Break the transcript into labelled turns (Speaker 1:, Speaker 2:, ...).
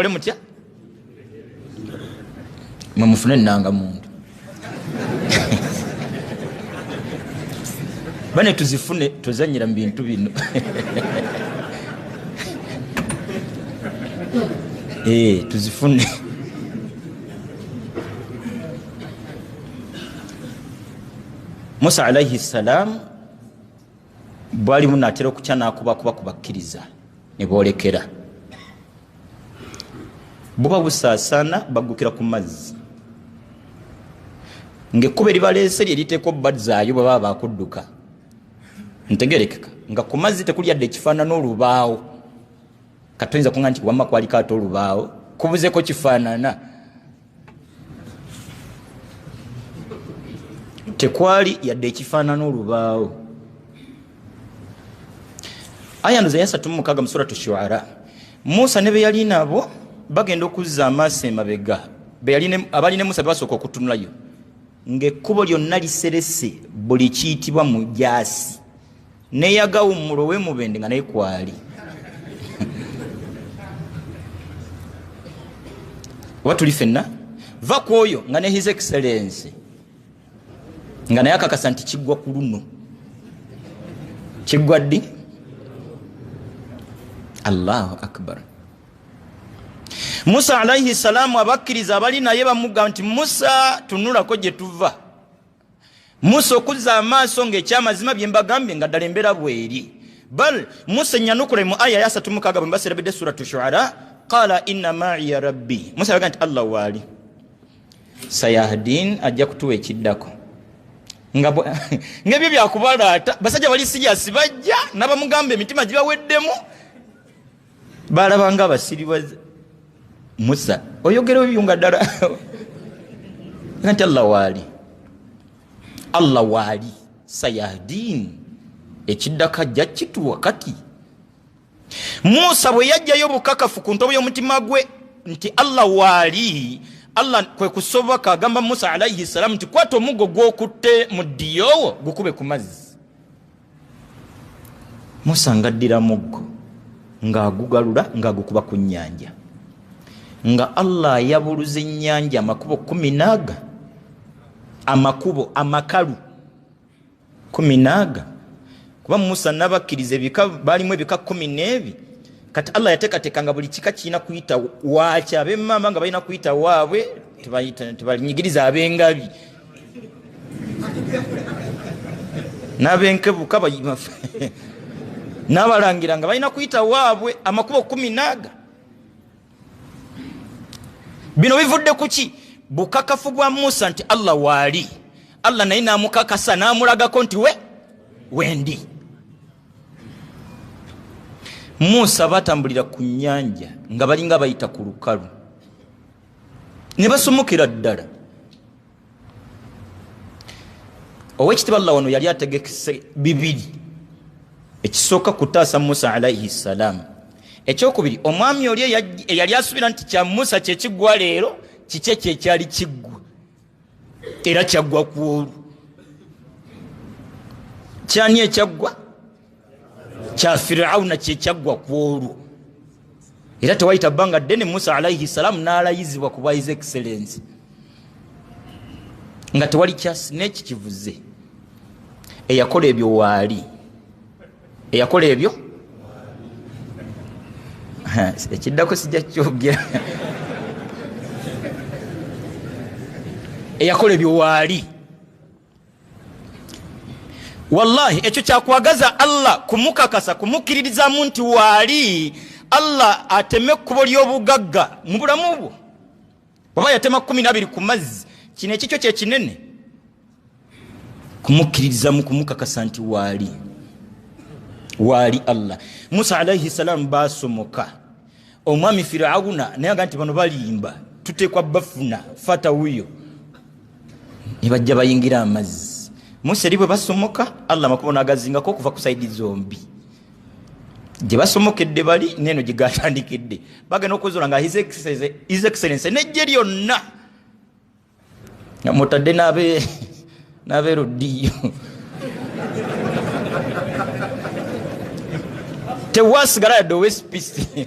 Speaker 1: mukole mutya mumufune nanga muntu bane tuzifune tuzanyira mu bintu bino tuzifune Musa alayhi salam bwali munatera okukya nakuba kubakkiriza ne boolekera buba busaasana bagukira ku mazzi ng'ekkuba eribaleese lyeriteeko bbazaayo bwe baba bakudduka ntegerekeka nga ku mazzi tekuli yadde ekifaanana olubaawo katoyinza kuŋŋa nti wamma kwaliko ate olubaawo kubuzeko kifaanana tekwali yadde ekifaanana olubaawo. aya ndoza ya 36 mu suratu Shuara. Musa ne be yali nabo bagenda okuzza amaaso emabega abali ne Musa basooka okutunulayo ng'ekkubo lyonna liserese buli kiyitibwa mu jaasi neyagawumulo w'emubende nga naye kwali oba tuli ffenna va ku oyo nga ne his excellence nga naye akakasa nti kiggwa ku luno kiggwa ddi. Allahu akbar. Musa alayhi salamu abakkiriza abali naye bamugamba nti Musa tunulako gye tuva. Musa okuzza amaaso ng'ekyamazima bye mbagambye nga ddala embeera bweri. Bal Musa nyanukule mu aya ya 36 bwe mbaserabidde suratu Shuara qala inna ma'iya rabbi. Musa yagamba nti Allah wali sayahdin ajja kutuwa ekiddako ng'ebyo byakubalaata basajja bali sijasi bajja n'abamugamba emitima gibaweddemu balabanga abasiriwa Musa oyogera ebyo nga ddala nti Allah wali sayahdin ekiddaka ajja kituwa kati. Musa bwe yajjayo bukakafu ku ntobo y'omutima gwe nti Allah wali Allah kwe kusoboka agamba Musa alayhi salam nti kwata omuggo gw'okutte mu ddiyowo gukube ku mazzi. Musa ngaddira muggo ng'agugalula ng'agukuba ku nnyanja nga Allah yabuluza ennyanja amakubo 14 amakubo amakalu 14 kuba Musa n'abakkiriza ebika balimu ebika 12 kati Allah yateekateeka buli kika kirina kuyita waaki ab'emmamba nga balina kuyita waabwe tebalinyigiriza ab'engabi n'ab'enkebuka n'abalangira nga balina kuyita waabwe amakubo 14. Bino bivudde ku ki? Bukakafu bwa Musa nti Allah wali. Allah naye n'amukakasa n'amulagako nti wendi. Musa batambulira ku nnyanja nga balinga bayita ku lukalu ne basomokera ddala. Owekitiibwa Allah wano yali ategekese bibiri. Ekisooka kutaasa Musa alayhi salam. Ekyokubiri omwami oli eyali asubira nti kya Musa kyekiggwa leero kikye kyekyali kiggwa era kyaggwa ku olwo. Kyani ekyaggwa? Kya Firawuna kyekyaggwa ku olwo era tewayita bbanga ddene Musa alayhi salam n'alayizibwa ku bwa his excellence nga tewali kyasi kivuze. Eyakola ebyo waali eyakola ebyo ekiddako sijja kyogera eyakola ebyo waali. Wallahi ekyo kyakwagaza Allah kumukakasa kumukkiririzamu nti waali Allah ateme ekkubo ly'obugagga mu bulamu bwo. Bw'aba yatema 12 ku mazzi kino ekikyo kye kinene kumukkiririzamu kumukakasa nti waali Allah. Musa alayhi salam basomoka omwami Firawuna naye aga nti bano balimba tuteekwa bafuna fata wuyo ne bajja bayingira amazzi. Musa eri bwe basomoka Allah amakubo n'agazingako okuva ku sayidi zombi gye basomokedde bali neno gye gatandikidde bagenda okuzuula nga his excellence n'ejje lyonna nga mutadde n'abeeruddiyo tewasigala yadde ow'espisi